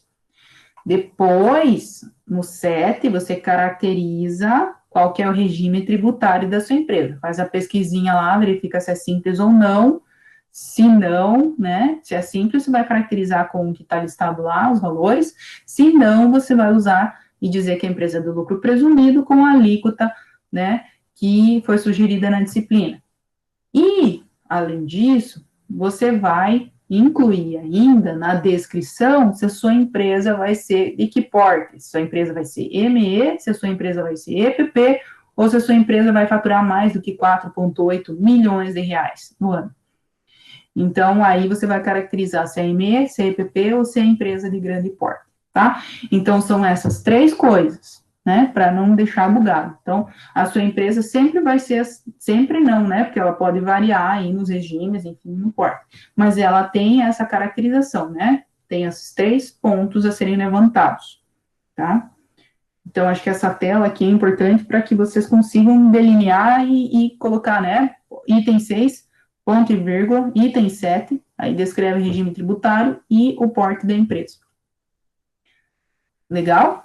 Depois, no 7, você caracteriza qual que é o regime tributário da sua empresa. Faz a pesquisinha lá, verifica se é simples ou não. Se não, né? Se é simples, você vai caracterizar com o que está listado lá, os valores. Se não, você vai usar e dizer que a empresa é do lucro presumido com a alíquota, né? Que foi sugerida na disciplina. E, além disso, você vai incluir ainda na descrição se a sua empresa vai ser de que porte, se a sua empresa vai ser ME, se a sua empresa vai ser EPP, ou se a sua empresa vai faturar mais do que 4,8 milhões de reais no ano. Então, aí você vai caracterizar se é ME, se é EPP ou se é empresa de grande porte, tá? Então, são essas três coisas, né, para não deixar bugado. Então, a sua empresa sempre vai ser, sempre não, né, porque ela pode variar aí nos regimes, enfim, no porte, mas ela tem essa caracterização, né, tem esses três pontos a serem levantados, tá? Então, acho que essa tela aqui é importante para que vocês consigam delinear e colocar, né, item 6, ponto e vírgula, item 7, aí descreve o regime tributário e o porte da empresa. Legal?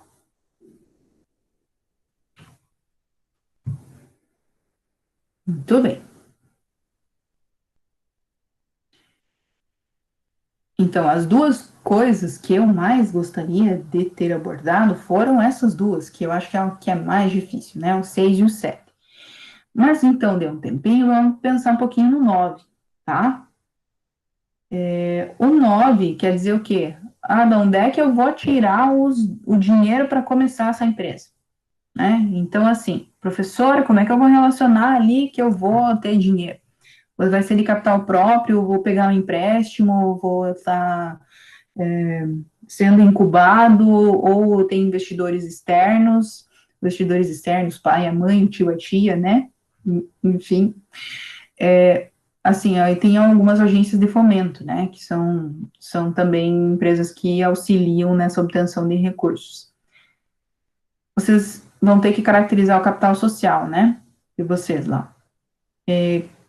Muito bem. Então, as duas coisas que eu mais gostaria de ter abordado foram essas duas, que eu acho que é o que é mais difícil, né? O 6 e o 7. Mas então, deu um tempinho, vamos pensar um pouquinho no 9, tá? O 9 quer dizer o quê? Ah, de onde é que eu vou tirar o dinheiro para começar essa empresa? Né? Então, assim, professora, como é que eu vou relacionar ali que eu vou ter dinheiro? vai ser de capital próprio, vou pegar um empréstimo, vou estar sendo incubado, ou tem investidores externos, pai, a mãe, o tio, a tia, né? Enfim, assim, aí tem algumas agências de fomento, né, que são também empresas que auxiliam nessa obtenção de recursos. Vocês vão ter que caracterizar o capital social, né, de vocês lá.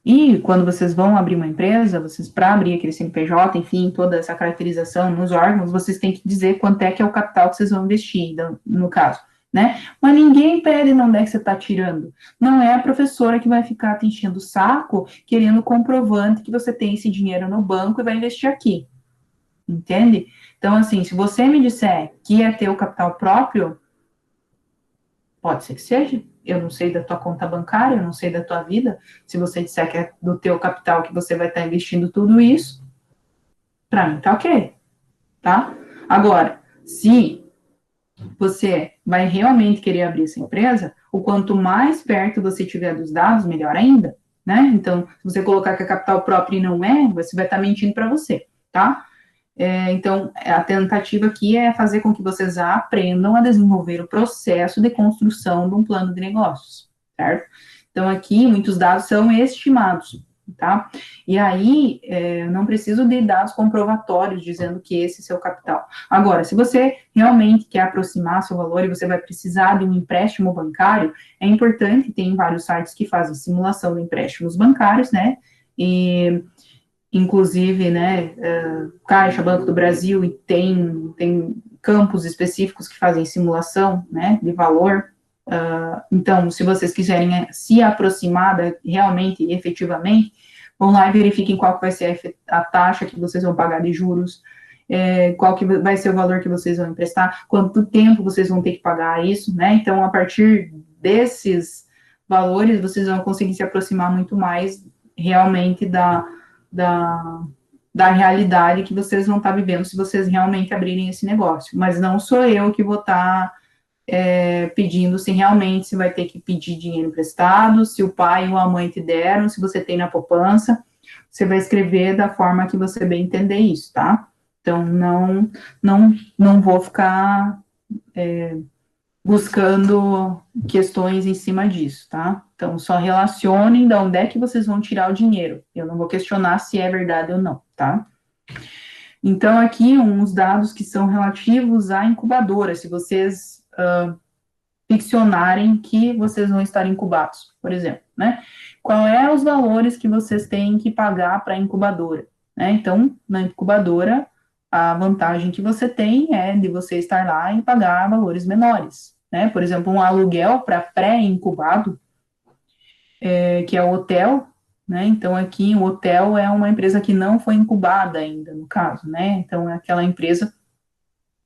E quando vocês vão abrir uma empresa, vocês, para abrir aquele CNPJ, enfim, toda essa caracterização nos órgãos, vocês têm que dizer quanto é que é o capital que vocês vão investir, no caso, né? Mas ninguém pede de onde é que você está tirando. Não é a professora que vai ficar te enchendo o saco, querendo comprovante que você tem esse dinheiro no banco e vai investir aqui, entende? Então, assim, se você me disser que é ter o capital próprio, pode ser que seja. Eu não sei da tua conta bancária, eu não sei da tua vida. Se você disser que é do teu capital que você vai estar investindo tudo isso, para mim tá ok, tá? Agora, se você vai realmente querer abrir essa empresa, o quanto mais perto você tiver dos dados, melhor ainda, né? Então, se você colocar que é capital próprio e não é, você vai estar mentindo para você, tá? Então, a tentativa aqui é fazer com que vocês aprendam a desenvolver o processo de construção de um plano de negócios, certo? Então, aqui, muitos dados são estimados, tá? E aí, não preciso de dados comprovatórios dizendo que esse é seu capital. Agora, se você realmente quer aproximar seu valor e você vai precisar de um empréstimo bancário, é importante, tem vários sites que fazem simulação de empréstimos bancários, né? E inclusive, né, Caixa, Banco do Brasil, e tem campos específicos que fazem simulação, né, de valor. Então, se vocês quiserem se aproximar realmente, efetivamente, vão lá e verifiquem qual que vai ser a taxa que vocês vão pagar de juros, qual que vai ser o valor que vocês vão emprestar, quanto tempo vocês vão ter que pagar isso, né? Então, a partir desses valores, vocês vão conseguir se aproximar muito mais realmente da, da realidade que vocês vão estar vivendo se vocês realmente abrirem esse negócio. Mas não sou eu que vou estar pedindo se realmente você vai ter que pedir dinheiro emprestado, se o pai ou a mãe te deram, se você tem na poupança. Você vai escrever da forma que você bem entender isso, tá? Então, não vou ficar buscando questões em cima disso, tá? Então, só relacionem de onde é que vocês vão tirar o dinheiro. Eu não vou questionar se é verdade ou não, tá? Então, aqui, uns dados que são relativos à incubadora, se vocês ficcionarem que vocês vão estar incubados, por exemplo, né? Qual é os valores que vocês têm que pagar para a incubadora, né? Então, na incubadora, a vantagem que você tem é de você estar lá e pagar valores menores, né? Por exemplo, um aluguel para pré-incubado, que é o hotel, né? Então, aqui o hotel é uma empresa que não foi incubada ainda, no caso, né? Então, é aquela empresa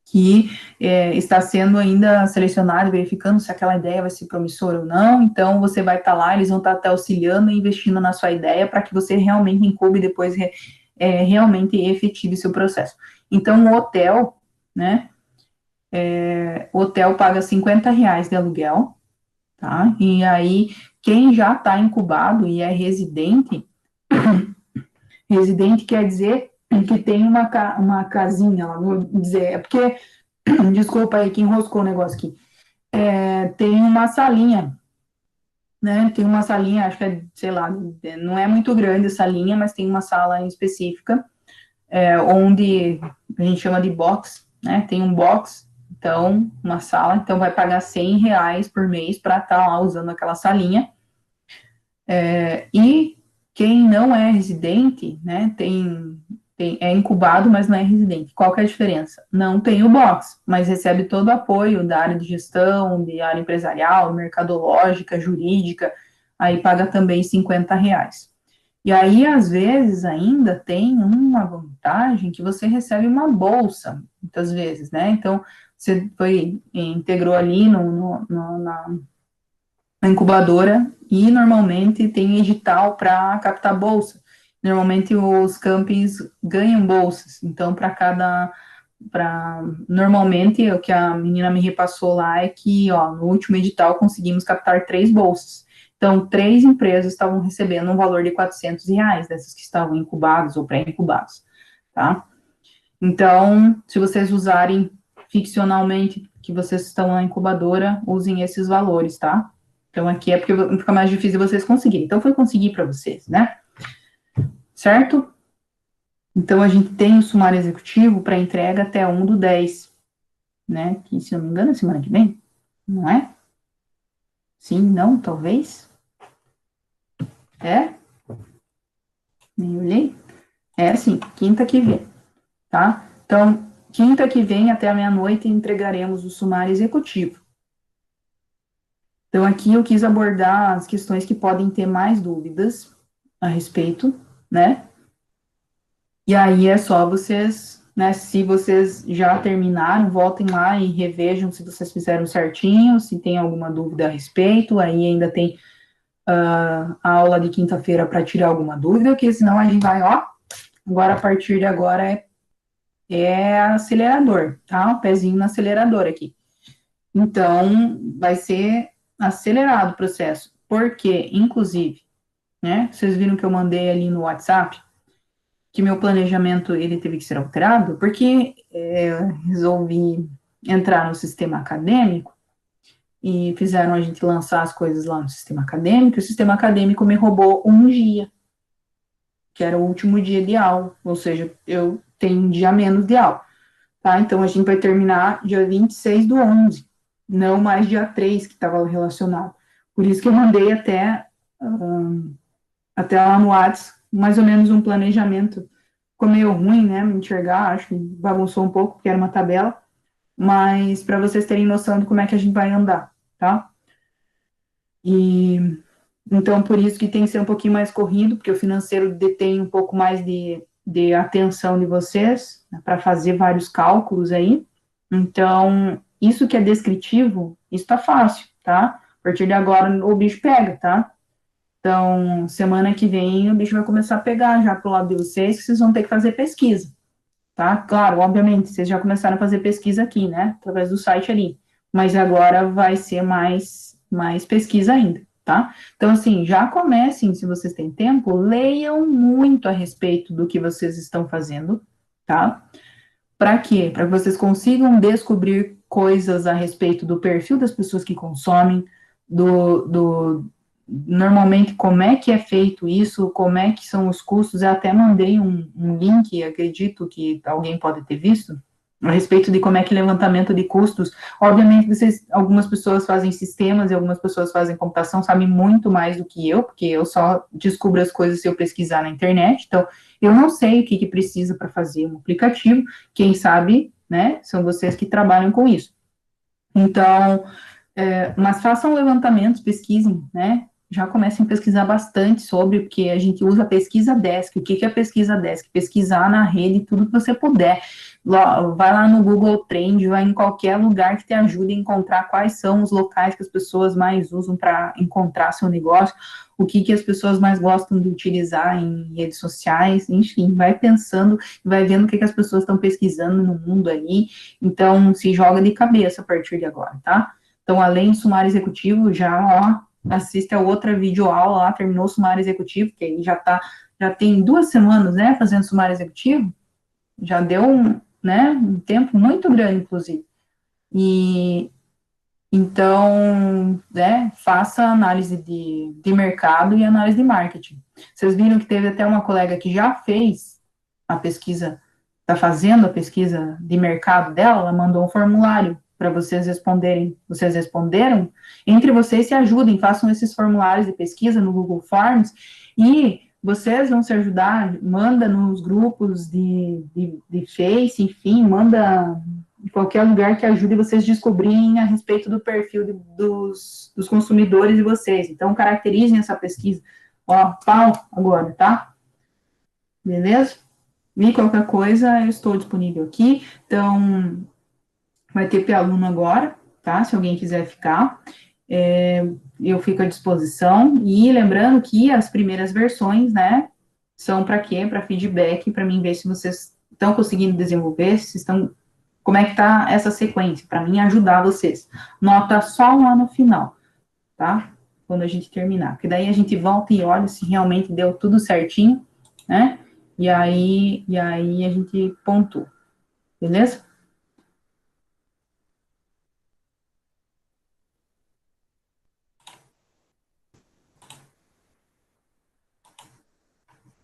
que está sendo ainda selecionado, verificando se aquela ideia vai ser promissora ou não. Então, você vai estar lá, eles vão estar te auxiliando e investindo na sua ideia para que você realmente incube e depois realmente efetive seu processo. Então, o hotel, né? O hotel paga R$ 50 de aluguel, tá? E aí, quem já está incubado e é residente, residente quer dizer que tem uma casinha lá, vou dizer, é porque, desculpa aí que enroscou o negócio aqui, tem uma salinha, né, tem uma salinha, acho que sei lá, não é muito grande a salinha, mas tem uma sala específica, onde a gente chama de box, né, tem um box, então, uma sala, então vai pagar R$ 100 por mês para estar lá usando aquela salinha, e quem não é residente, né, é incubado, mas não é residente. Qual que é a diferença? Não tem o box, mas recebe todo o apoio da área de gestão, de área empresarial, mercadológica, jurídica, aí paga também R$ 50. E aí, às vezes, ainda tem uma vantagem que você recebe uma bolsa, muitas vezes, né? Então, você integrou ali na incubadora e normalmente tem edital para captar bolsa. Normalmente os campings ganham bolsas, então normalmente o que a menina me repassou lá é que, ó, no último edital conseguimos captar 3 bolsas. Então, 3 empresas estavam recebendo um valor de R$ 400, dessas que estavam incubadas ou pré-incubadas, tá? Então, se vocês usarem ficcionalmente que vocês estão na incubadora, usem esses valores, tá? Então, aqui é porque fica mais difícil vocês conseguirem. Então, foi conseguir para vocês, né? Certo? Então, a gente tem o sumário executivo para entrega até 1/10, né? Que, se eu não me engano, é semana que vem, não é? Sim, não, talvez? É? Nem olhei. É, sim, quinta que vem, tá? Então, quinta que vem, até a meia-noite, entregaremos o sumário executivo. Então, aqui eu quis abordar as questões que podem ter mais dúvidas a respeito, né? E aí é só vocês, né? Se vocês já terminaram, voltem lá e revejam se vocês fizeram certinho, se tem alguma dúvida a respeito, aí ainda tem a aula de quinta-feira para tirar alguma dúvida, porque senão a gente vai, ó, agora a partir de agora é acelerador, tá? O pezinho no acelerador aqui. Então, vai ser acelerado o processo, porque, inclusive, né, vocês viram que eu mandei ali no WhatsApp, que meu planejamento, ele teve que ser alterado, porque resolvi entrar no sistema acadêmico, e fizeram a gente lançar as coisas lá no sistema acadêmico, e o sistema acadêmico me roubou um dia, que era o último dia de aula, ou seja, eu tenho um dia a menos de aula, tá? Então, a gente vai terminar dia 26/11, não mais dia 3, que estava relacionado. Por isso que eu mandei até lá no WhatsApp, mais ou menos um planejamento. Ficou meio ruim, né, me enxergar, acho que bagunçou um pouco, porque era uma tabela, mas para vocês terem noção de como é que a gente vai andar, tá? E então, por isso que tem que ser um pouquinho mais corrido, porque o financeiro detém um pouco mais de atenção de vocês, né, para fazer vários cálculos aí. Então, isso que é descritivo, isso tá fácil, tá? A partir de agora, o bicho pega, tá? Então, semana que vem, o bicho vai começar a pegar já pro lado de vocês, que vocês vão ter que fazer pesquisa, tá? Claro, obviamente, vocês já começaram a fazer pesquisa aqui, né? Através do site ali. Mas agora vai ser mais pesquisa ainda, tá? Então, assim, já comecem, se vocês têm tempo, leiam muito a respeito do que vocês estão fazendo, tá? Para quê? Para que vocês consigam descobrir coisas a respeito do perfil das pessoas que consomem, normalmente como é que é feito isso, como é que são os custos. Eu até mandei um link, acredito que alguém pode ter visto, a respeito de como é que levantamento de custos. Obviamente, algumas pessoas fazem sistemas e algumas pessoas fazem computação, sabem muito mais do que eu, porque eu só descubro as coisas se eu pesquisar na internet. Então, eu não sei o que precisa para fazer um aplicativo. Quem sabe, né, são vocês que trabalham com isso. Então, mas façam levantamentos, pesquisem, né? Já comecem a pesquisar bastante sobre, porque a gente usa a pesquisa desk. O que é a pesquisa desk? Pesquisar na rede tudo que você puder. Vai lá no Google Trend, vai em qualquer lugar que te ajude a encontrar quais são os locais que as pessoas mais usam para encontrar seu negócio, o que as pessoas mais gostam de utilizar em redes sociais, enfim, vai pensando, vai vendo o que as pessoas estão pesquisando no mundo aí. Então, se joga de cabeça a partir de agora, tá? Então, além do sumário executivo, já, ó, assiste a outra videoaula lá, terminou o sumário executivo, que aí já tem 2 semanas, né, fazendo sumário executivo, já deu um tempo muito grande, inclusive. E, então, né, faça análise de mercado e análise de marketing. Vocês viram que teve até uma colega que já fez a pesquisa, está fazendo a pesquisa de mercado dela, ela mandou um formulário para vocês responderem. Vocês responderam? Entre vocês se ajudem, façam esses formulários de pesquisa no Google Forms e vocês vão se ajudar, manda nos grupos de Face, enfim, manda em qualquer lugar que ajude vocês a descobrirem a respeito do perfil dos consumidores de vocês. Então, caracterizem essa pesquisa. Ó, pau agora, tá? Beleza? E qualquer coisa, eu estou disponível aqui. Então, vai ter aluno agora, tá? Se alguém quiser ficar, eu fico à disposição. E lembrando que as primeiras versões, né, são para quê? Para feedback, para mim ver se vocês estão conseguindo desenvolver, se estão, como é que tá essa sequência, para mim ajudar vocês. Nota só lá no final, tá? quando a gente terminar. Porque daí a gente volta e olha se realmente deu tudo certinho, né? E aí a gente pontua, beleza?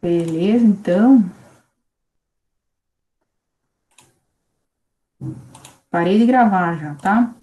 Beleza, então. Parei de gravar já, tá?